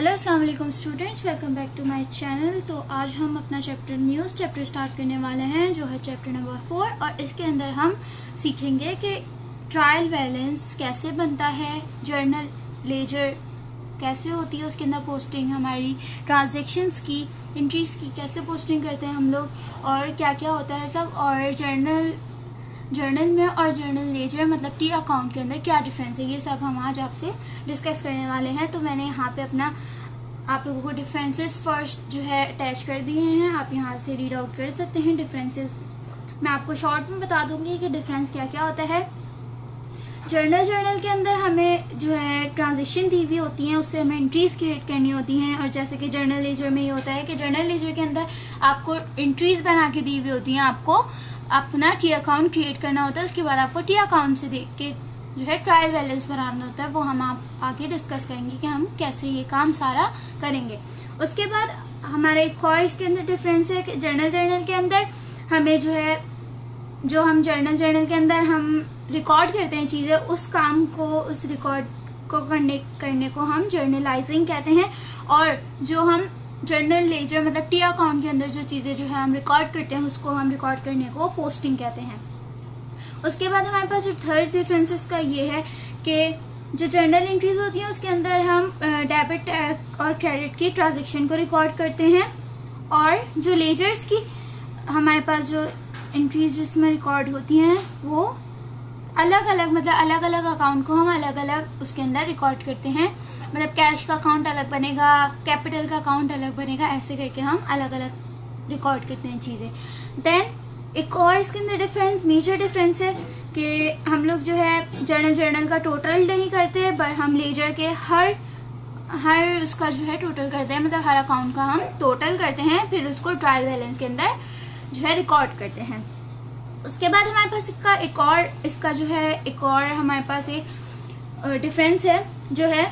Hello अस्सलाम वालेकुम students, welcome back to my channel. तो आज हम अपना न्यू चैप्टर स्टार्ट करने वाले हैं जो है चैप्टर नंबर 4 और इसके अंदर हम सीखेंगे कि ट्रायल बैलेंस कैसे बनता है, जर्नल लेजर कैसे होती है, उसके अंदर पोस्टिंग, हमारी ट्रांजैक्शंस की एंट्रीज की कैसे पोस्टिंग करते हैं हम लोग और क्या क्या होता है सब, और जर्नल में और जर्नल लेजर मतलब टी अकाउंट के अंदर क्या डिफरेंस है, ये सब हम आज आपसे डिस्कस करने वाले हैं। तो मैंने यहाँ पे अपना आप लोगों को डिफरेंसेस फर्स्ट जो है अटैच कर दिए हैं, आप यहाँ से रीड आउट कर सकते हैं डिफरेंसेस। मैं आपको शॉर्ट में बता दूंगी कि डिफरेंस क्या क्या होता है। जर्नल के अंदर हमें जो है ट्रांजेक्शन दी हुई होती हैं, उससे हमें एंट्रीज क्रिएट करनी होती हैं। और जैसे कि जर्नल लेजर में ये होता है कि जर्नल लेजर के अंदर आपको एंट्रीज बना के दी हुई होती हैं, आपको अपना टी अकाउंट क्रिएट करना होता है। उसके बाद आपको टी अकाउंट से देख के जो है ट्रायल बैलेंस बनाना होता है। वो हम आप आगे डिस्कस करेंगे कि हम कैसे ये काम सारा करेंगे। उसके बाद हमारा एक और इसके अंदर डिफरेंस है कि जर्नल के अंदर हमें जो है जो हम जर्नल के अंदर हम रिकॉर्ड करते हैं चीज़ें, उस काम को उस रिकॉर्ड को करने को हम जर्नलाइजिंग कहते हैं। और जो हम जर्नल लेजर मतलब टी अकाउंट के अंदर जो चीज़ें जो है हम रिकॉर्ड करते हैं उसको हम रिकॉर्ड करने को पोस्टिंग कहते हैं। उसके बाद हमारे पास जो थर्ड डिफरेंसेस का ये है कि जो जर्नल एंट्रीज होती हैं उसके अंदर हम डेबिट और क्रेडिट की ट्रांजैक्शन को रिकॉर्ड करते हैं, और जो लेजर्स की हमारे पास जो एंट्रीज जिसमें रिकॉर्ड होती हैं वो अलग अलग अकाउंट को हम अलग अलग उसके अंदर रिकॉर्ड करते हैं। मतलब कैश का अकाउंट अलग बनेगा, कैपिटल का अकाउंट अलग बनेगा, ऐसे करके हम अलग अलग रिकॉर्ड करते हैं चीज़ें। देन एक और इसके अंदर मेजर डिफरेंस है कि हम लोग जो है जर्नल का टोटल नहीं करते, पर हम लेजर के हर उसका जो है टोटल करते हैं। मतलब हर अकाउंट का हम टोटल करते हैं, फिर उसको ट्रायल बैलेंस के अंदर जो है रिकॉर्ड करते हैं। उसके बाद हमारे पास इसका जो है एक और हमारे पास एक डिफरेंस है जो है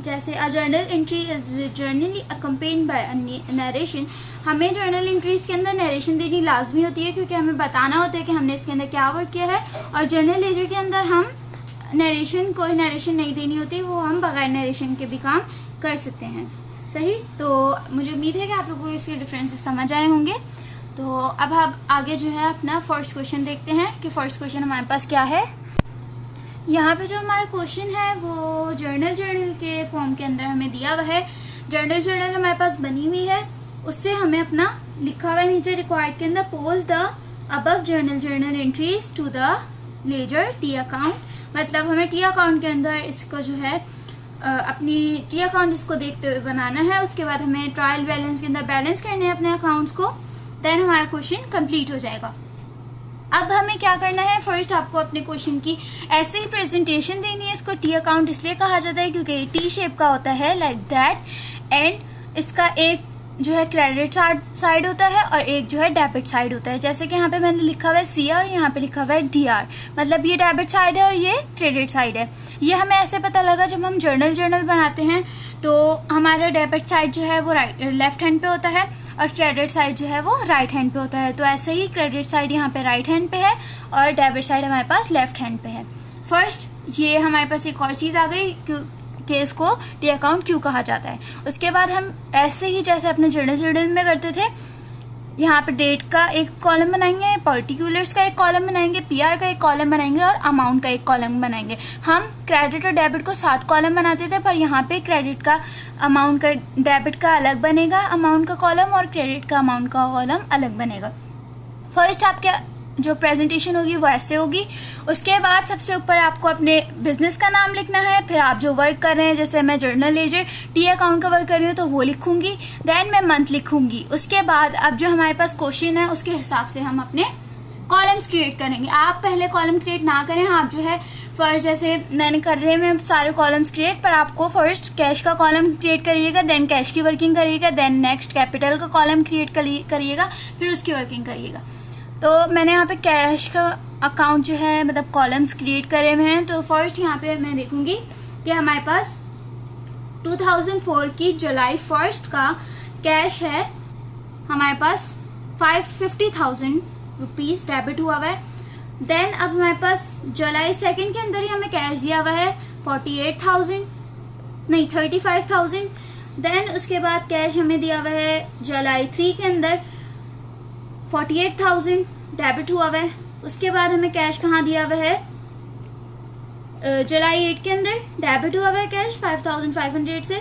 जैसे a journal entry is generally accompanied by narration. हमें जर्नल एंट्रीज के अंदर नरेशन देनी लाजमी होती है, क्योंकि हमें बताना होता है कि हमने इसके अंदर क्या वर्क किया है। और जर्नल लेजर के अंदर हम कोई नरेशन नहीं देनी होती, वो हम बगैर नरेशन के भी काम कर सकते हैं। सही, तो मुझे उम्मीद है कि आप लोगों को इसके डिफरेंसेस समझ आए होंगे। तो अब हम आगे जो है अपना फर्स्ट क्वेश्चन देखते हैं कि फर्स्ट क्वेश्चन हमारे पास क्या है। यहाँ पे जो हमारा क्वेश्चन है वो जर्नल के फॉर्म के अंदर हमें दिया हुआ है। जर्नल हमारे पास बनी हुई है, उससे हमें अपना लिखा हुआ है नीचे रिक्वायर्ड के अंदर post the above journal entries to the ledger T account. मतलब हमें टी अकाउंट के अंदर इसको जो है अपनी टी अकाउंट इसको देखते हुए बनाना है। उसके बाद हमें ट्रायल बैलेंस के अंदर बैलेंस करने हैं अपने अकाउंट्स को। देन हमारा क्वेश्चन कंप्लीट हो जाएगा। अब हमें क्या करना है, फर्स्ट आपको अपने क्वेश्चन की ऐसे ही प्रेजेंटेशन देनी है। इसको टी अकाउंट इसलिए कहा जाता है क्योंकि ये टी शेप का होता है, लाइक दैट। एंड इसका एक जो है क्रेडिट साइड होता है और एक जो है डेबिट साइड होता है। जैसे कि यहाँ पे मैंने लिखा हुआ है CR और यहाँ पे लिखा हुआ है DR, मतलब ये डेबिट साइड है और ये क्रेडिट साइड है। ये हमें ऐसे पता लगा जब हम जर्नल बनाते हैं तो हमारा डेबिट साइड जो है वो लेफ्ट हैंड पे होता है और क्रेडिट साइड जो है वो राइट हैंड पे होता है। तो ऐसे ही क्रेडिट साइड यहाँ पे राइट हैंड पे है और डेबिट साइड हमारे पास लेफ्ट हैंड पे है। फर्स्ट ये हमारे पास एक और चीज़ आ गई कि इसको टी अकाउंट क्यों कहा जाता है। उसके बाद हम ऐसे ही जैसे अपने जर्नल में करते थे, यहाँ पे डेट का एक कॉलम बनाएंगे, पर्टिकुलर्स का एक कॉलम बनाएंगे, PR का एक कॉलम बनाएंगे और अमाउंट का एक कॉलम बनाएंगे। हम क्रेडिट और डेबिट को 7 कॉलम बनाते थे, पर यहाँ पे क्रेडिट का अमाउंट का डेबिट का अलग बनेगा अमाउंट का कॉलम, और क्रेडिट का अमाउंट का कॉलम अलग बनेगा। फर्स्ट आपके जो प्रेजेंटेशन होगी वो ऐसे होगी। उसके बाद सबसे ऊपर आपको अपने बिजनेस का नाम लिखना है, फिर आप जो वर्क कर रहे हैं, जैसे मैं जर्नल लेजर टी अकाउंट का वर्क कर रही हूँ तो वो लिखूंगी। देन मैं मंथ लिखूंगी। उसके बाद अब जो हमारे पास क्वेश्चन है उसके हिसाब से हम अपने कॉलम्स क्रिएट करेंगे। आप पहले कॉलम क्रिएट ना करें, आप जो है फर्स्ट जैसे मैंने कर रहे हैं सारे कॉलम्स क्रिएट, पर आपको फर्स्ट कैश का कॉलम क्रिएट करिएगा, देन कैश की वर्किंग करिएगा, देन नेक्स्ट कैपिटल का कॉलम क्रिएट करिएगा, फिर उसकी वर्किंग करिएगा। तो मैंने यहाँ पे कैश का अकाउंट जो है मतलब कॉलम्स क्रिएट करे हुए हैं। तो फर्स्ट यहाँ पे मैं देखूंगी कि हमारे पास 2004 की जुलाई 1 का कैश है हमारे पास 550,000 रुपीज डेबिट हुआ हुआ है। देन अब हमारे पास जुलाई 2 के अंदर ही हमें कैश दिया हुआ है 48,000। नहीं 35,000। देन उसके बाद कैश हमें दिया हुआ है जुलाई 3 के अंदर 48,000 डेबिट हुआ हुआ है। उसके बाद हमें कैश कहाँ दिया हुआ है, जुलाई 8 के अंदर डेबिट हुआ हुआ है कैश 5,500 से।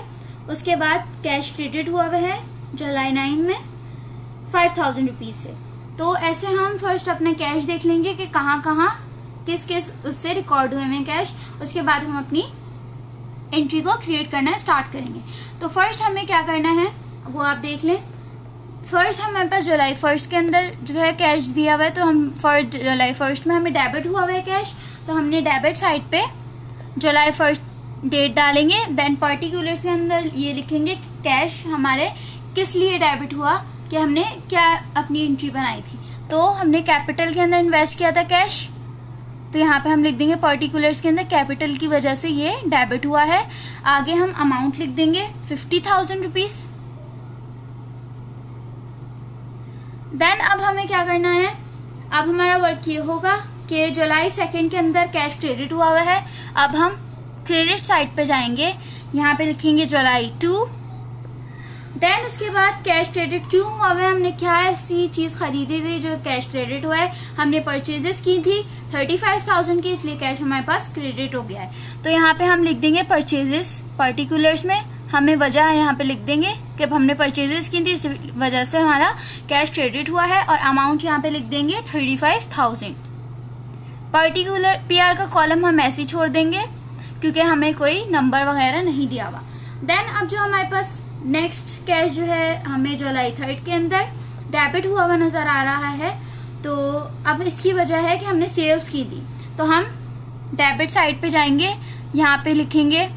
उसके बाद कैश क्रेडिट हुआ हुआ है जुलाई 9 में 5,000 रुपीज से। तो ऐसे हम फर्स्ट अपना कैश देख लेंगे कि कहाँ कहाँ किस किस उससे रिकॉर्ड हुए हैं कैश। उसके बाद हम अपनी एंट्री को क्रिएट करना स्टार्ट करेंगे। तो फर्स्ट हमें क्या करना है वो आप देख लें। फर्स्ट हमारे पास जुलाई 1 के अंदर जो है कैश दिया हुआ है, तो हम फर्स्ट जुलाई 1 में हमें डेबिट हुआ हुआ है कैश, तो हमने डेबिट साइड पे जुलाई 1 डेट डालेंगे। देन पर्टिकुलर्स के अंदर ये लिखेंगे कैश हमारे किस लिए डेबिट हुआ, कि हमने क्या अपनी एंट्री बनाई थी। तो हमने कैपिटल के अंदर इन्वेस्ट किया था कैश, तो यहाँ पे हम लिख देंगे पर्टिकुलर्स के अंदर कैपिटल की वजह से ये डेबिट हुआ है। आगे हम अमाउंट लिख देंगे 50,000 रुपीज। देन अब हमें क्या करना है, अब हमारा वर्क ये होगा कि जुलाई 2 के अंदर कैश क्रेडिट हुआ है। अब हम क्रेडिट साइड पे जाएंगे, यहाँ पे लिखेंगे जुलाई 2। देन उसके बाद कैश क्रेडिट क्यों हुआ है, हमने क्या ऐसी चीज खरीदी थी जो कैश क्रेडिट हुआ है, हमने परचेजेस की थी 35,000 की, इसलिए कैश हमारे पास क्रेडिट हो गया है। तो यहाँ पे हम लिख देंगे परचेजेस, पर्टिकुलर्स में हमें वजह यहाँ पे लिख देंगे कि हमने परचेजेस की थी, इस वजह से हमारा कैश क्रेडिट हुआ है। और अमाउंट यहाँ पे लिख देंगे 35,000। पर्टिकुलर पीआर का कॉलम हम ऐसे ही छोड़ देंगे क्योंकि हमें कोई नंबर वगैरह नहीं दिया हुआ। देन अब जो हमारे पास नेक्स्ट कैश जो है हमें जुलाई 3 के अंदर डेबिट हुआ हुआ नजर आ रहा है, तो अब इसकी वजह है कि हमने सेल्स की थी, तो हम डेबिट साइड पे जाएंगे, यहाँ पे लिखेंगे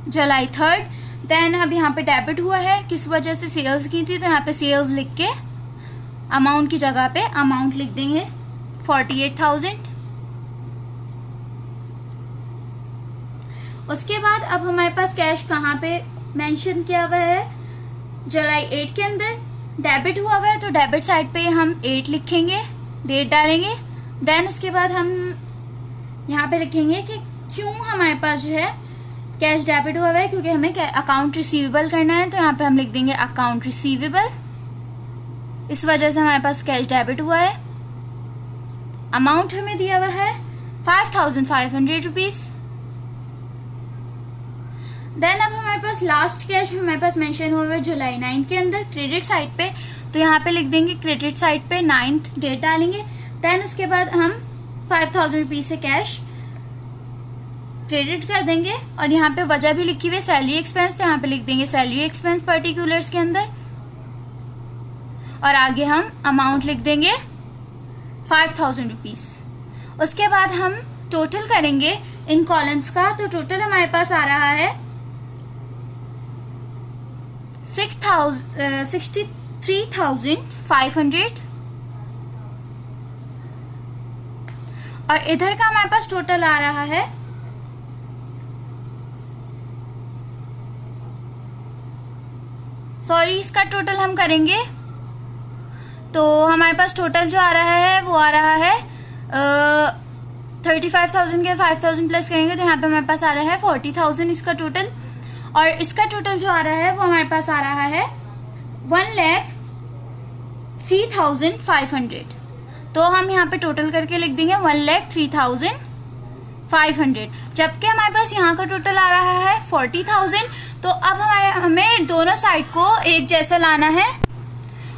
जुलाई 3। देन अब यहाँ पे डेबिट हुआ है, किस वजह से सेल्स की थी, तो यहाँ पे सेल्स लिख के अमाउंट की जगह पे अमाउंट लिख देंगे 48,000। उसके बाद अब हमारे पास कैश कहाँ पे मेंशन किया हुआ है, जुलाई 8 के अंदर डेबिट हुआ हुआ है, तो डेबिट साइड पे हम 8 लिखेंगे, डेट डालेंगे। देन उसके बाद हम यहाँ पे लिखेंगे कि क्यों हमारे पास जो है कैश डेबिट हुआ हुआ है, क्योंकि हमें अकाउंट रिसीवेबल करना है, तो यहाँ पे हम लिख देंगे अकाउंट रिसीवेबल, इस वजह से हमारे पास कैश डेबिट हुआ है। अमाउंट हमें दिया हुआ है 5,500 रुपीज। देन अब हमारे पास लास्ट कैश हमारे पास मेंशन हुआ है जुलाई 9 के अंदर क्रेडिट साइड पे, तो यहाँ पे लिख देंगे क्रेडिट साइड पे 9th डेट डालेंगे। देन उसके बाद हम 5,000 रुपीज से कैश क्रेडिट कर देंगे, और यहाँ पे वजह भी लिखी हुई है सैलरी एक्सपेंस, तो यहाँ पे लिख देंगे सैलरी एक्सपेंस पर्टिकुलर्स के अंदर, और आगे हम अमाउंट लिख देंगे 5,000 रुपीज। उसके बाद हम टोटल करेंगे इन कॉलम्स का, तो टोटल हमारे पास आ रहा है 63,500, और इधर का हमारे पास टोटल आ रहा है इसका टोटल हम करेंगे, तो हमारे पास टोटल जो आ रहा है वो आ रहा है 35,000 के 5,000 प्लस करेंगे, तो यहाँ पे हमारे पास आ रहा है 40,000 इसका टोटल। और इसका टोटल जो आ रहा है वो हमारे पास आ रहा है 1,03,500। तो हम यहाँ पे टोटल करके लिख देंगे 1,03,500, जबकि हमारे पास यहाँ का टोटल आ रहा है 40,000। तो अब हमें दोनों साइड को एक जैसा लाना है,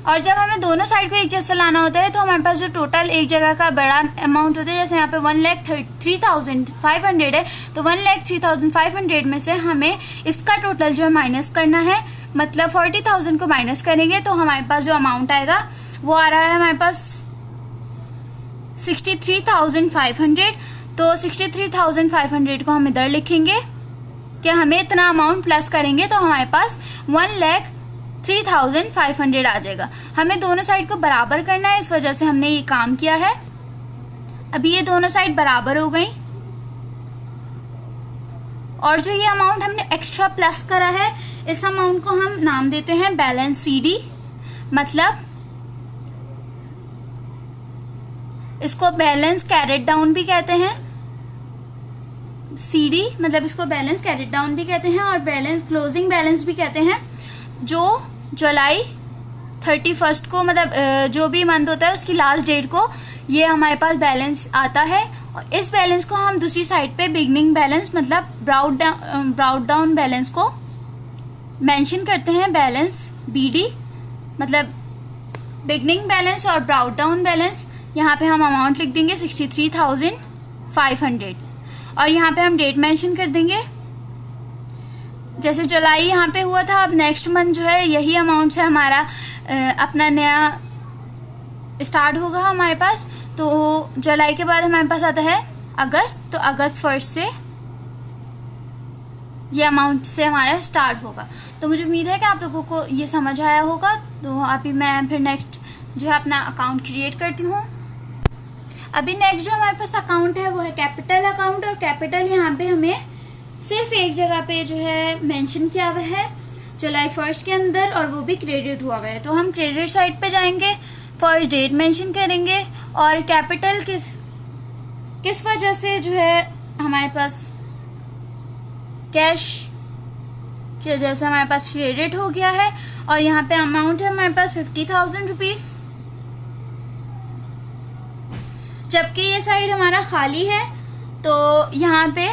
और जब हमें दोनों साइड को एक जैसा लाना होता है तो हमारे पास जो टोटल एक जगह का बड़ा अमाउंट होता है, जैसे यहाँ पे 1,03,500 है, तो 1,03,500 में से हमें इसका टोटल जो है माइनस करना है, मतलब 40,000 को माइनस करेंगे तो हमारे पास जो अमाउंट आएगा वो आ रहा है हमारे पास 63,500। तो 63,500 को हम इधर लिखेंगे कि हमें इतना अमाउंट प्लस करेंगे तो हमारे पास 1,03,500 आ जाएगा। हमें दोनों साइड को बराबर करना है, इस वजह से हमने ये काम किया है। अभी ये दोनों साइड बराबर हो गई, और जो ये अमाउंट हमने एक्स्ट्रा प्लस करा है इस अमाउंट को हम नाम देते हैं बैलेंस सीडी, मतलब इसको बैलेंस कैरेट डाउन भी कहते हैं। CD मतलब इसको बैलेंस कैरिड डाउन भी कहते हैं और बैलेंस क्लोजिंग बैलेंस भी कहते हैं, जो जुलाई 31 को मतलब जो भी मंथ होता है उसकी लास्ट डेट को ये हमारे पास बैलेंस आता है। और इस बैलेंस को हम दूसरी साइड पे बिगनिंग बैलेंस मतलब ब्राउट डाउन बैलेंस को मेंशन करते हैं, बैलेंस BD मतलब बिगनिंग बैलेंस और ब्राउट डाउन बैलेंस। यहाँ पे हम अमाउंट लिख देंगे 63,500 और यहाँ पे हम डेट मेंशन कर देंगे। जैसे जुलाई यहाँ पे हुआ था, अब नेक्स्ट मंथ जो है यही अमाउंट से हमारा अपना नया स्टार्ट होगा हमारे पास। तो जुलाई के बाद हमारे पास आता है अगस्त, तो अगस्त 1 से ये अमाउंट से हमारा स्टार्ट होगा। तो मुझे उम्मीद है कि आप लोगों को ये समझ आया होगा। तो अभी मैं फिर नेक्स्ट जो है अपना अकाउंट क्रिएट करती हूँ। अभी नेक्स्ट जो हमारे पास अकाउंट है वो है कैपिटल अकाउंट, और कैपिटल यहाँ पे हमें सिर्फ एक जगह पे जो है मेंशन किया हुआ है जुलाई 1 के अंदर, और वो भी क्रेडिट हुआ हुआ है। तो हम क्रेडिट साइड पे जाएंगे, फर्स्ट डेट मेंशन करेंगे और कैपिटल किस वजह से जो है हमारे पास कैश की वजह से हमारे पास क्रेडिट हो गया है। और यहाँ पे अमाउंट है हमारे पास 50,000 रुपीज, जबकि ये साइड हमारा खाली है। तो यहाँ पे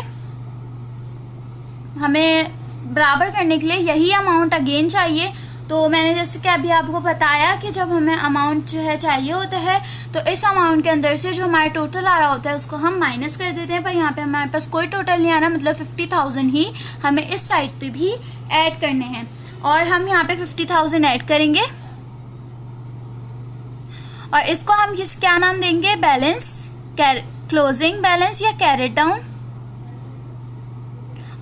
हमें बराबर करने के लिए यही अमाउंट अगेन चाहिए। तो मैंने जैसे कि अभी आपको बताया कि जब हमें अमाउंट जो है चाहिए होता है तो इस अमाउंट के अंदर से जो हमारा टोटल आ रहा होता है उसको हम माइनस कर देते हैं, पर यहाँ पे हमारे पास कोई टोटल नहीं आ रहा, मतलब 50,000 ही हमें इस साइड पे भी ऐड करने हैं। और हम यहाँ पे 50,000 ऐड करेंगे और इसको हम क्या नाम देंगे, बैलेंस क्लोजिंग बैलेंस या कैरिड डाउन।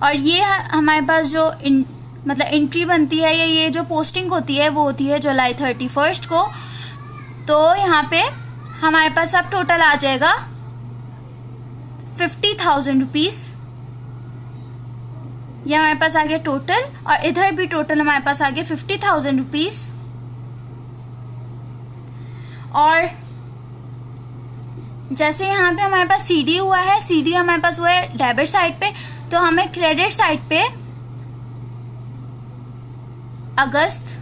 और ये हमारे पास जो मतलब एंट्री बनती है या ये जो पोस्टिंग होती है वो होती है जुलाई 31 को। तो यहाँ पे हमारे पास अब टोटल आ जाएगा 50,000 रुपीज, ये हमारे पास आ गया टोटल, और इधर भी टोटल हमारे पास आ गया 50,000 रुपीज। और जैसे यहाँ पे हमारे पास CD हुआ है, CD हमारे पास हुआ है डेबिट साइड पे, तो हमें क्रेडिट साइड पे अगस्त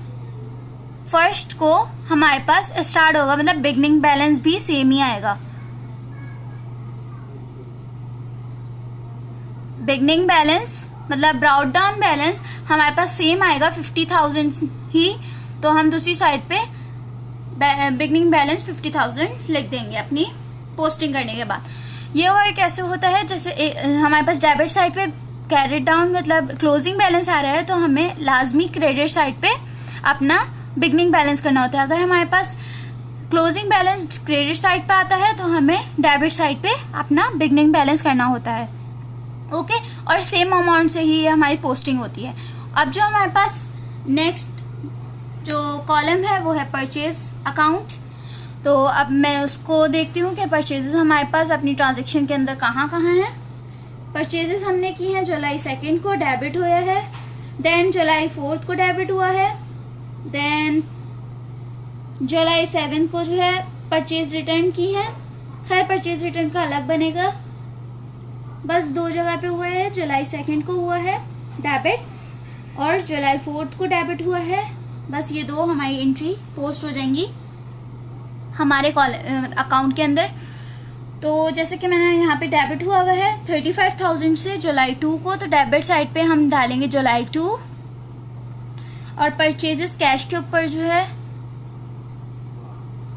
1 को हमारे पास स्टार्ट होगा, मतलब बिगनिंग बैलेंस भी सेम ही आएगा। बिगनिंग बैलेंस मतलब ब्राउट डाउन बैलेंस हमारे पास सेम आएगा 50,000 ही। तो हम दूसरी साइड पे बिगनिंग बैलेंस 50,000 लिख देंगे अपनी पोस्टिंग करने के बाद। ये वर्क कैसे होता है, जैसे हमारे पास डेबिट साइड पे कैरिड डाउन मतलब क्लोजिंग बैलेंस आ रहा है तो हमें लाजमी क्रेडिट साइड पे अपना बिगनिंग बैलेंस करना होता है। अगर हमारे पास क्लोजिंग बैलेंस क्रेडिट साइड पे आता है तो हमें डेबिट साइड पे अपना बिगनिंग बैलेंस करना होता है। ओके, और सेम अमाउंट से ही हमारी पोस्टिंग होती है। अब जो हमारे पास नेक्स्ट जो कॉलम है वो है परचेज अकाउंट। तो अब मैं उसको देखती हूँ कि परचेजेस हमारे पास अपनी ट्रांजेक्शन के अंदर कहाँ कहाँ हैं। परचेजेस हमने की हैं जुलाई 2 को डेबिट हुआ है, देन जुलाई 4 को डेबिट हुआ है, देन जुलाई 7 को जो है परचेज रिटर्न की है। खैर परचेज रिटर्न का अलग बनेगा, बस 2 जगह पे हुआ है, जुलाई 2 को हुआ है डेबिट और जुलाई 4 को डेबिट हुआ है। बस ये 2 हमारी एंट्री पोस्ट हो जाएंगी हमारे अकाउंट के अंदर। तो जैसे कि मैंने यहाँ पे डेबिट हुआ है 35,000 से जुलाई 2 को, तो डेबिट साइड पे हम डालेंगे जुलाई 2। और परचेजेस कैश के ऊपर जो है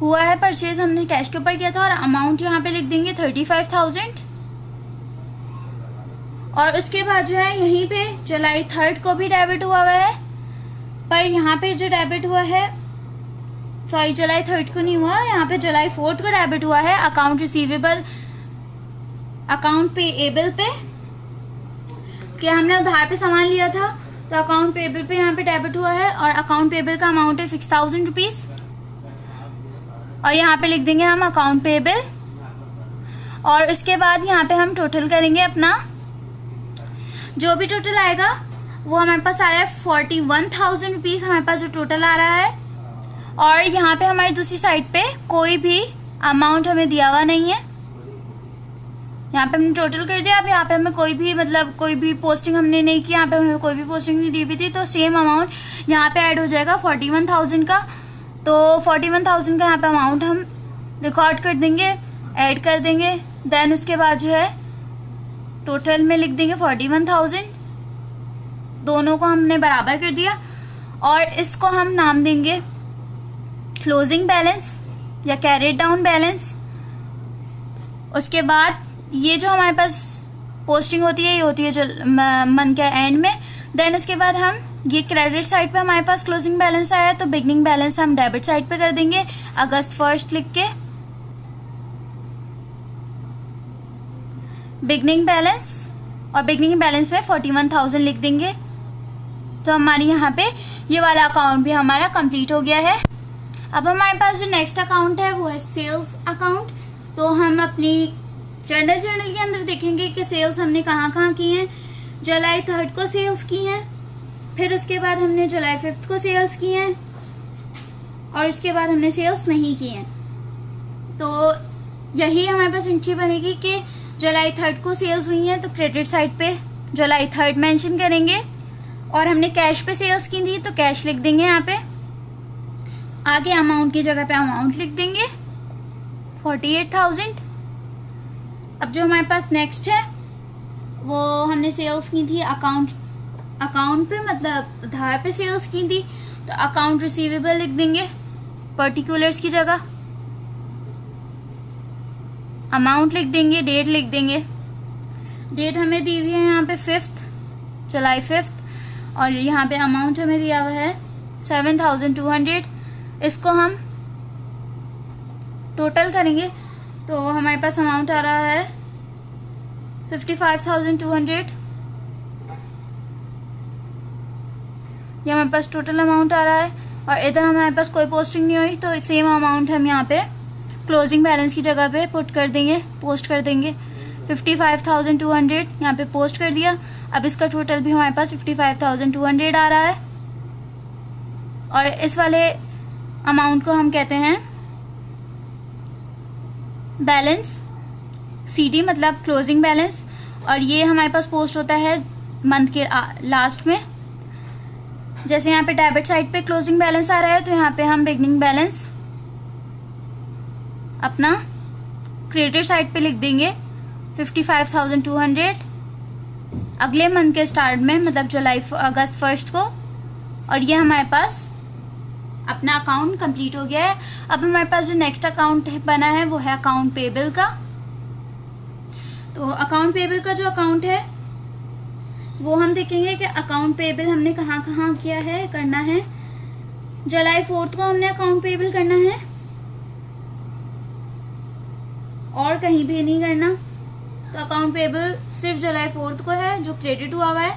हुआ है, परचेज हमने कैश के ऊपर किया था और अमाउंट यहाँ पे लिख देंगे 35,000। और उसके बाद जो है यहीं पे जुलाई 3 को भी डेबिट हुआ है, पर यहाँ पे जो डेबिट हुआ है सॉरी जुलाई 3 को नहीं हुआ, यहाँ पे जुलाई 4 को डेबिट हुआ है अकाउंट रिसीवेबल अकाउंट पेएबल पे, कि हमने उधार पे सामान लिया था तो अकाउंट पेएबल पे यहाँ पे डेबिट हुआ है और अकाउंट पेएबल का अमाउंट है 6,000 रुपीज। और यहाँ पे लिख देंगे हम अकाउंट पेएबल। और उसके बाद यहाँ पे हम टोटल करेंगे अपना, जो भी टोटल आएगा वो हमारे पास आ रहा है 41,000 रुपीज हमारे पास जो टोटल आ रहा है। और यहाँ पे हमारी दूसरी साइड पे कोई भी अमाउंट हमें दिया हुआ नहीं है, यहाँ पे हमने टोटल कर दिया। अब यहाँ पे हमें कोई भी मतलब कोई भी पोस्टिंग हमने नहीं की, यहाँ पे हमें कोई भी पोस्टिंग नहीं दी हुई थी, तो सेम अमाउंट यहाँ पे ऐड हो जाएगा 41,000 का। तो 41,000 का यहाँ पे अमाउंट हम रिकॉर्ड कर देंगे, ऐड कर देंगे। देन उसके बाद जो है टोटल में लिख देंगे 41,000, दोनों को हमने बराबर कर दिया और इसको हम नाम देंगे क्लोजिंग बैलेंस या कैरिड डाउन बैलेंस। उसके बाद ये जो हमारे पास पोस्टिंग होती है ये होती है जो मंथ के एंड में। देन उसके बाद हम ये क्रेडिट साइड पे हमारे पास क्लोजिंग बैलेंस आया तो बिगनिंग बैलेंस हम डेबिट साइड पे कर देंगे अगस्त 1 लिख के। बिगनिंग बैलेंस और बिगनिंग बैलेंस में 41,000 लिख देंगे। तो हमारी यहाँ पे ये वाला अकाउंट भी हमारा कंप्लीट हो गया है। अब हमारे पास जो नेक्स्ट अकाउंट है वो है सेल्स अकाउंट। तो हम अपनी जर्नल के अंदर देखेंगे कि सेल्स हमने कहाँ कहाँ की हैं। जुलाई 3 को सेल्स की हैं, फिर उसके बाद हमने जुलाई 5 को सेल्स की हैं और उसके बाद हमने सेल्स नहीं की हैं। तो यही हमारे पास एंट्री बनेगी कि जुलाई 3 को सेल्स हुई हैं तो क्रेडिट साइड पे जुलाई 3 मेंशन करेंगे और हमने कैश पे सेल्स की थी तो कैश लिख देंगे। यहाँ पे आगे अमाउंट की जगह पे अमाउंट लिख देंगे 48,000। अब जो हमारे पास नेक्स्ट है वो हमने सेल्स की थी अकाउंट पे मतलब उधार पे सेल्स की थी तो अकाउंट रिसीवेबल लिख देंगे पर्टिकुलर्स की जगह, अमाउंट लिख देंगे, डेट लिख देंगे। डेट हमें दी हुई है यहाँ पे 5 जुलाई 5 और यहाँ पे अमाउंट हमें दिया हुआ है 7,200। इसको हम टोटल करेंगे तो हमारे पास अमाउंट आ रहा है 55,200। ये हमारे पास टोटल अमाउंट आ रहा है और इधर हमारे पास कोई पोस्टिंग नहीं हुई तो सेम अमाउंट हम यहाँ पे क्लोजिंग बैलेंस की जगह पे पुट कर देंगे, पोस्ट कर देंगे 55,200 यहाँ पे पोस्ट कर दिया। अब इसका टोटल भी हमारे पास 55,200 आ रहा है और इस वाले अमाउंट को हम कहते हैं बैलेंस सीडी मतलब क्लोजिंग बैलेंस और ये हमारे पास पोस्ट होता है मंथ के लास्ट में। जैसे यहाँ पे डेबिट साइड पे क्लोजिंग बैलेंस आ रहा है तो यहाँ पे हम बिगनिंग बैलेंस अपना क्रेडिट साइड पे लिख देंगे 55,200 अगले मंथ के स्टार्ट में मतलब अगस्त 1 को और ये हमारे पास अपना अकाउंट कंप्लीट हो गया है। अब हमारे पास जो नेक्स्ट अकाउंट बना है वो है अकाउंट पेबल का। तो अकाउंट पेबल का जो अकाउंट है वो हम देखेंगे कि अकाउंट पेबल हमने कहाँ कहाँ किया है करना है। जुलाई 4 को हमने अकाउंट पेबल करना है और कहीं भी नहीं करना। तो अकाउंट पेबल सिर्फ जुलाई 4 को है जो क्रेडिट हुआ हुआ है।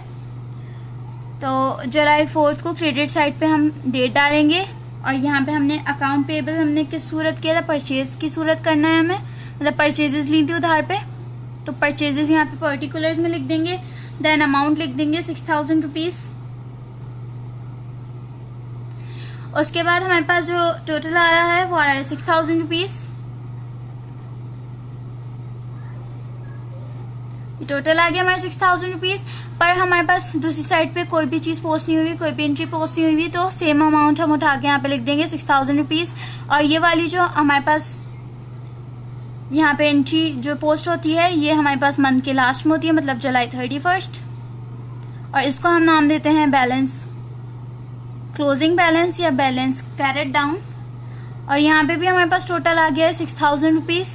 तो जुलाई 4 को क्रेडिट साइड पे हम डेट डालेंगे और यहाँ पे हमने अकाउंट पेबल हमने किस सूरत किया था, परचेज की सूरत करना है हमें, मतलब परचेजेस ली थी उधार पे। तो परचेजेस यहाँ पे पर्टिकुलर्स में लिख देंगे। देन अमाउंट लिख देंगे 6,000 रुपीज। उसके बाद हमारे पास जो टोटल आ रहा है वो आ रहा है 6,000 रुपीज। टोटल आ गया हमारे 6,000 रुपीज। पर हमारे पास दूसरी साइड पे कोई भी चीज पोस्ट नहीं हुई, कोई भी एंट्री पोस्ट नहीं हुई, तो सेम अमाउंट हम उठा के यहाँ पे लिख देंगे 6,000 रुपीज। और ये वाली जो हमारे पास यहाँ पे एंट्री जो पोस्ट होती है ये हमारे पास मंथ के लास्ट में होती है मतलब जुलाई 31 और इसको हम नाम देते हैं बैलेंस क्लोजिंग बैलेंस या बैलेंस कैरेट डाउन। और यहाँ पे भी हमारे पास टोटल आ गया है 6,000 रुपीज।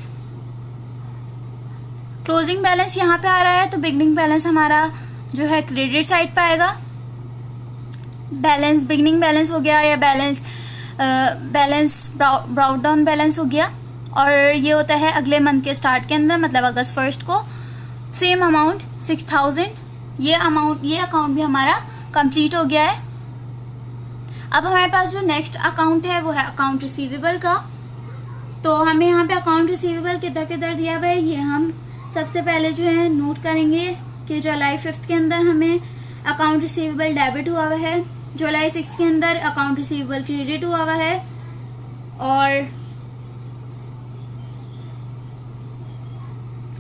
क्लोजिंग बैलेंस यहाँ पे आ रहा है तो बिगनिंग बैलेंस हमारा जो है क्रेडिट साइड पे आएगा। बैलेंस बिगनिंग बैलेंस हो गया या बैलेंस ब्राउट डाउन बैलेंस हो गया और ये होता है अगले मंथ के स्टार्ट के अंदर मतलब अगस्त 1 को। Same amount 6,000। ये अकाउंट भी हमारा कंप्लीट हो गया है। अब हमारे पास जो नेक्स्ट अकाउंट है वो है अकाउंट रिसीवेबल का। तो हमें यहाँ पे अकाउंट रिसीवेबल किधर किधर दिया हुआ है ये हम सबसे पहले जो है नोट करेंगे कि जुलाई 5 के अंदर हमें अकाउंट रिसीवेबल डेबिट हुआ हुआ है, जुलाई 6 के अंदर अकाउंट रिसीवेबल क्रेडिट हुआ हुआ है और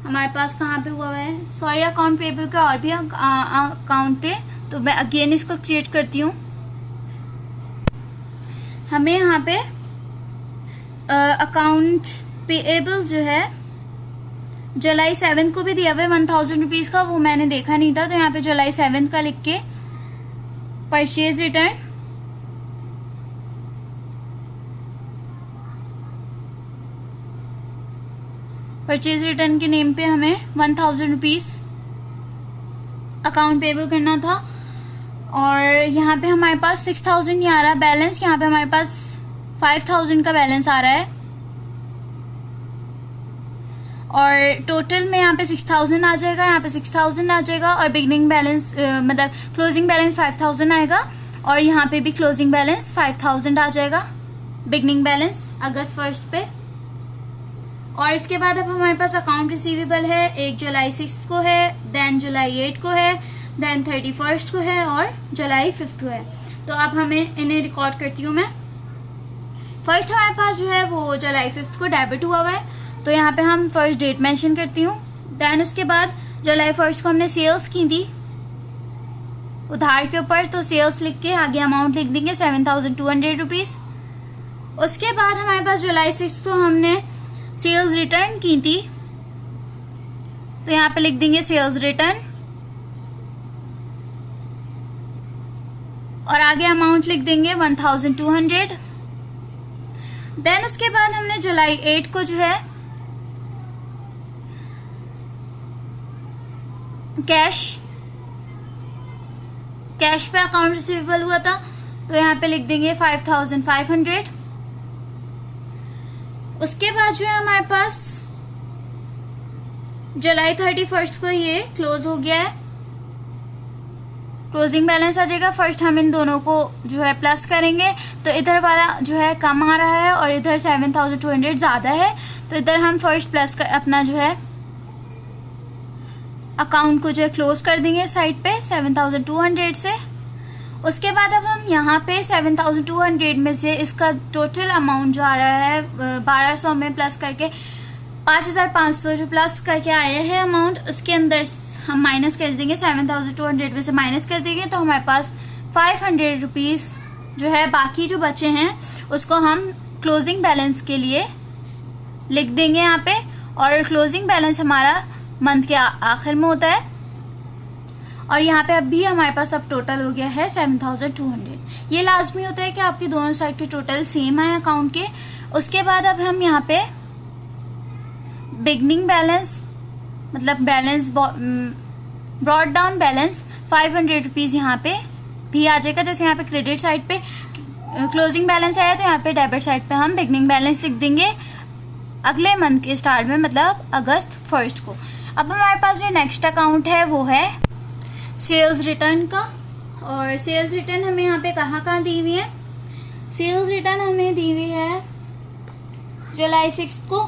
हमारे पास कहाँ पे हुआ है, सॉरी अकाउंट पेबल का और भी अकाउंट थे, तो मैं अगेन इसको क्रिएट करती हूँ। हमें यहाँ पे अकाउंट पेएबल जो है जुलाई 7 को भी दिया हुआ है 1000 रुपीज़ का, वो मैंने देखा नहीं था, तो यहाँ पे जुलाई 7 का लिख के परचेज रिटर्न, परचेज रिटर्न के नेम पे हमें 1000 रुपीज़ अकाउंट पेबल करना था। और यहाँ पे हमारे पास 6000 नहीं आ रहा बैलेंस, यहाँ पे हमारे पास 5000 का बैलेंस आ रहा है, और टोटल में यहाँ पे 6000 आ जाएगा, यहाँ पे 6000 आ जाएगा, और बिगनिंग बैलेंस मतलब क्लोजिंग बैलेंस 5000 आएगा, और यहाँ पे भी क्लोजिंग बैलेंस 5000 आ जाएगा, बिगनिंग बैलेंस अगस्त 1 पे। और इसके बाद अब हमारे पास अकाउंट रिसीवेबल है, एक जुलाई 6 को है, देन जुलाई 8 को है, देन 31 को है, और जुलाई 5 को है। तो अब हमें इन्हें रिकॉर्ड करती हूँ मैं। फर्स्ट हमारे पास जो है वो जुलाई 5 को डेबिट हुआ है, तो यहाँ पे हम फर्स्ट डेट मेंशन करती हूँ। देन उसके बाद जुलाई 1 को हमने सेल्स की थी उधार के ऊपर, तो सेल्स लिख के आगे अमाउंट लिख देंगे 7200 रुपीज़। उसके बाद हमारे पास जुलाई 6 को हमने सेल्स रिटर्न की थी, तो यहाँ पे लिख देंगे सेल्स रिटर्न, और आगे अमाउंट लिख देंगे 1200। देन उसके बाद हमने जुलाई 8 को जो है कैश पे अकाउंट रिसीवेबल हुआ था, तो यहाँ पे लिख देंगे 5500। उसके बाद जो है हमारे पास जुलाई 31 को ये क्लोज हो गया है, क्लोजिंग बैलेंस आ जाएगा। फर्स्ट हम इन दोनों को जो है प्लस करेंगे, तो इधर वाला जो है कम आ रहा है और इधर 7200 ज़्यादा है, तो इधर हम फर्स्ट प्लस कर अपना जो है अकाउंट को जो है क्लोज कर देंगे साइड पे 7200 से। उसके बाद अब हम यहाँ पे 7200 में से इसका टोटल अमाउंट जो आ रहा है 1200 में प्लस करके 5500 जो प्लस करके आया है अमाउंट, उसके अंदर हम माइनस कर देंगे 7200 में से माइनस कर देंगे, तो हमारे पास 500 रुपीज़ जो है बाकी जो बचे हैं उसको हम क्लोजिंग बैलेंस के लिए लिख देंगे यहाँ पे। और क्लोजिंग बैलेंस हमारा मंथ के आखिर में होता है, और यहाँ पे अभी हमारे पास अब टोटल हो गया है 7200। ये लाजमी होता है कि आपके दोनों साइड के टोटल सेम आए अकाउंट के। उसके बाद अब हम यहाँ पे बिगनिंग बैलेंस मतलब balance brought down balance 500 rupees यहाँ पे भी आ जाएगा। जैसे यहाँ पे क्रेडिट साइड पे क्लोजिंग बैलेंस आया, तो यहाँ पे डेबिट साइड पे हम बिगनिंग बैलेंस लिख देंगे अगले मंथ के स्टार्ट में, मतलब अगस्त 1 को। अब हमारे पास जो नेक्स्ट अकाउंट है वो है सेल्स रिटर्न का, और सेल्स रिटर्न हमें यहाँ पे कहाँ दी हुई है। सेल्स रिटर्न हमें दी हुई है जुलाई 6 को,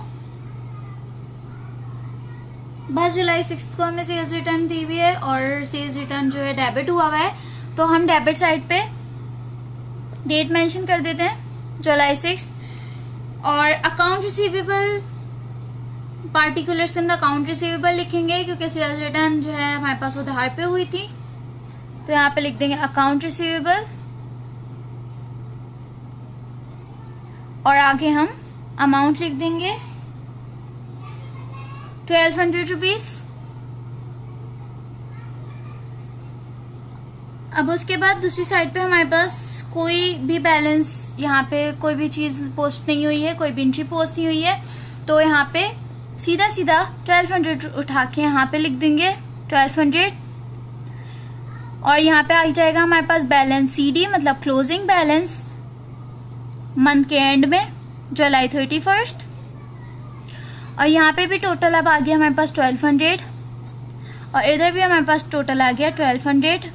बस जुलाई 6 को हमें सेल्स रिटर्न दी हुई है, और सेल्स रिटर्न जो है डेबिट हुआ है, तो हम डेबिट साइड पे डेट मेंशन कर देते हैं जुलाई 6। और अकाउंट रिसीवेबल पार्टिकुलर्स के अंदर अकाउंट रिसीवेबल लिखेंगे, क्योंकि सेल्स रिटर्न जो है हमारे पास उधार पे हुई थी, तो यहाँ पे लिख देंगे अकाउंट रिसीवेबल, और आगे हम अमाउंट लिख देंगे 1200 रुपीज़। अब उसके बाद दूसरी साइड पे हमारे पास कोई भी बैलेंस, यहाँ पे कोई भी चीज़ पोस्ट नहीं हुई है, कोई भी एंट्री पोस्ट नहीं हुई है, तो यहाँ पे सीधा 1200 उठा के यहाँ पे लिख देंगे 1200, और यहाँ पे आ जाएगा हमारे पास बैलेंस CD मतलब क्लोजिंग बैलेंस मंथ के एंड में जुलाई 31, और यहाँ पे भी टोटल अब आ गया हमारे पास 1200, और इधर भी हमारे पास टोटल आ गया 1200।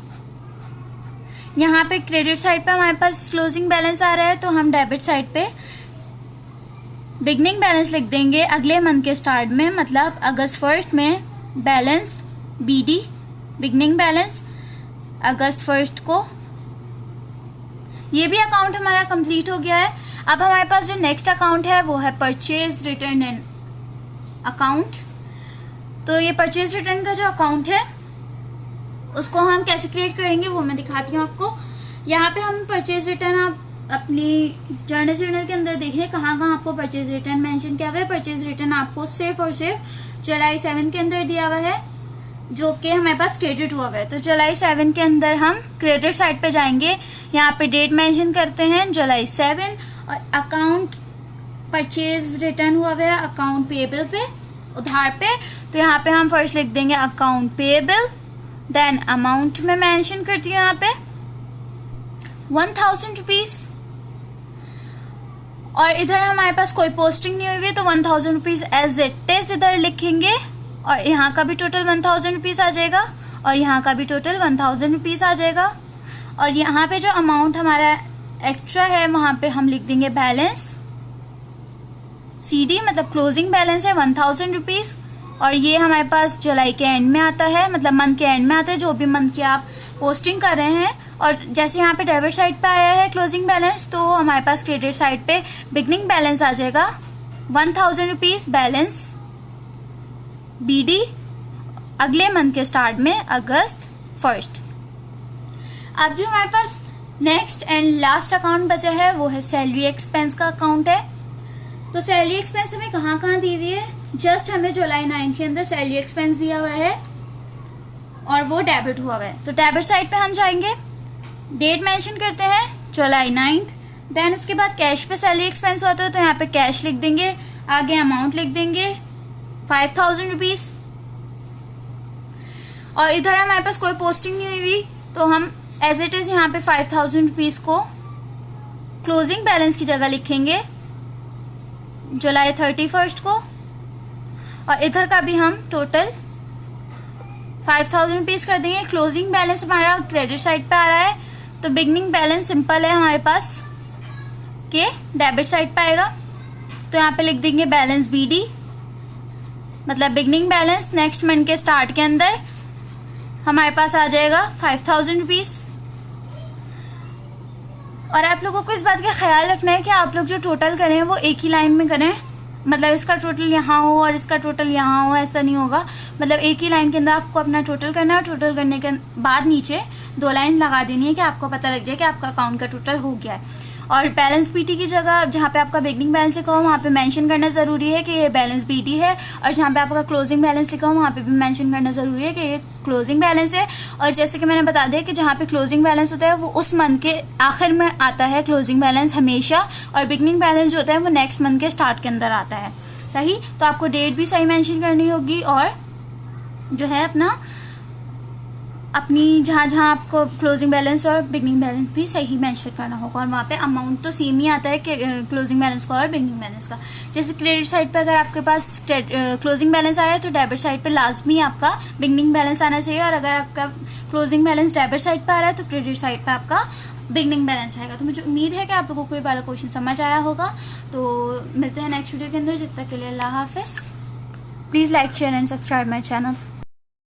यहाँ पे क्रेडिट साइड पे हमारे पास क्लोजिंग बैलेंस आ रहा है, तो हम डेबिट साइड पे बिगनिंग बैलेंस लिख देंगे अगले मंथ के स्टार्ट में, मतलब अगस्त 1 में बैलेंस BD बिगनिंग बैलेंस अगस्त 1 को। ये भी अकाउंट हमारा कंप्लीट हो गया है। अब हमारे पास जो नेक्स्ट अकाउंट है वो है परचेज रिटर्न एंड अकाउंट। तो ये परचेज रिटर्न का जो अकाउंट है उसको हम कैसे क्रिएट करेंगे वो मैं दिखाती हूँ आपको। यहाँ पे हम परचेज रिटर्न, आप अपनी जर्नल के अंदर देखें कहाँ कहाँ आपको परचेज रिटर्न मेंशन किया हुआ है। परचेज रिटर्न आपको सिर्फ और सिर्फ जुलाई 7 के अंदर दिया हुआ है, जो कि हमारे पास क्रेडिट हुआ हुआ है। तो जुलाई 7 के अंदर हम क्रेडिट साइड पे जाएंगे, यहाँ पे डेट मेंशन करते हैं जुलाई 7, और अकाउंट परचेज रिटर्न हुआ हुआ है अकाउंट पेएबल पे, उधार पे। तो यहाँ पे हम फर्स्ट लिख देंगे अकाउंट पेएबल, देन अमाउंट में मेंशन करती हूँ यहाँ पे 1000 रुपीज, और इधर हमारे पास कोई पोस्टिंग नहीं हुई है तो 1000 रुपीज एज इट इज इधर लिखेंगे, और यहाँ का भी टोटल 1000 रुपीज आ जाएगा, और यहाँ का भी टोटल 1000 रुपीज आ जाएगा। और यहाँ पे जो अमाउंट हमारा एक्स्ट्रा है वहां पे हम लिख देंगे बैलेंस CD, मतलब क्लोजिंग बैलेंस है 1000 रुपीज, और ये हमारे पास जुलाई के एंड में आता है, मतलब मंथ के एंड में आता है, जो भी मंथ की आप पोस्टिंग कर रहे हैं। और जैसे यहाँ पे डेबिट साइड पे आया है क्लोजिंग बैलेंस, तो हमारे पास क्रेडिट साइड पे बिगनिंग बैलेंस आ जाएगा 1000 रुपीज बैलेंस BD अगले मंथ के स्टार्ट में अगस्त 1। अब जो हमारे पास नेक्स्ट एंड लास्ट अकाउंट बचा है वो है सैलरी एक्सपेंस का अकाउंट है। तो सैलरी एक्सपेंस हमें कहाँ कहाँ दी हुई है, जस्ट हमें जुलाई 9 के अंदर सैलरी एक्सपेंस दिया हुआ है और वो डेबिट हुआ हुआ है। तो डेबिट साइड पे हम जाएंगे, डेट मेंशन करते हैं जुलाई 9, देन उसके बाद कैश पे सैलरी एक्सपेंस हुआ था तो यहाँ पे कैश लिख देंगे, आगे अमाउंट लिख देंगे 5000 रुपीज, और इधर हमारे पास कोई पोस्टिंग नहीं हुई तो हम एज इट इज यहाँ पे 5000 रुपीज को क्लोजिंग बैलेंस की जगह लिखेंगे जुलाई 31 को, और इधर का भी हम टोटल 5000 रुपीज कर देंगे। क्लोजिंग बैलेंस हमारा क्रेडिट साइड पे आ रहा है, तो बिगनिंग बैलेंस सिंपल है हमारे पास के डेबिट साइड पे आएगा, तो यहाँ पे लिख देंगे बैलेंस BD, मतलब बिगनिंग बैलेंस नेक्स्ट मंथ के स्टार्ट के अंदर हमारे पास आ जाएगा 5000 रुपीज। और आप लोगों को इस बात का ख्याल रखना है कि आप लोग जो टोटल करें वो एक ही लाइन में करें, मतलब इसका टोटल यहाँ हो और इसका टोटल यहाँ हो, ऐसा नहीं होगा। मतलब एक ही लाइन के अंदर आपको अपना टोटल करना है, और टोटल करने के बाद नीचे 2 लाइन लगा देनी है कि आपको पता लग जाए कि आपका अकाउंट का टोटल हो गया है। और बैलेंस BD की जगह जहाँ पे आपका बिगनिंग बैलेंस लिखा हो वहाँ पे मेंशन करना ज़रूरी है कि ये बैलेंस BD है, और जहाँ पे आपका क्लोजिंग बैलेंस लिखा हो वहाँ पे भी मेंशन करना ज़रूरी है कि ये क्लोजिंग बैलेंस है। और जैसे कि मैंने बता दिया कि जहाँ पे क्लोजिंग बैलेंस होता है वो उस मंथ के आखिर में आता है क्लोजिंग बैलेंस हमेशा, और बिगनिंग बैलेंस जो होता है वो नेक्स्ट मंथ के स्टार्ट के अंदर आता है। सही, तो आपको डेट भी सही मेंशन करनी होगी, और जो है अपनी जहाँ जहाँ आपको क्लोजिंग बैलेंस और बिगनिंग बैलेंस भी सही मेंशन करना होगा, और वहाँ पे अमाउंट तो सेम ही आता है कि क्लोजिंग बैलेंस का और बिगनिंग बैलेंस का। जैसे क्रेडिट साइड पे अगर आपके पास क्लोजिंग बैलेंस आया है तो डेबिट साइड पे लाजमी आपका बिगनिंग बैलेंस आना चाहिए, और अगर आपका क्लोजिंग बैलेंस डेबिट साइड पे आ रहा है तो क्रेडिट साइड पे आपका बिगनिंग बैलेंस आएगा। तो मुझे उम्मीद है कि आप लोगों को ये वाला क्वेश्चन समझ आया होगा। तो मिलते हैं नेक्स्ट वीडियो के अंदर, जब तक के लिए अल्लाह हाफिज़। Please like share and subscribe my channel.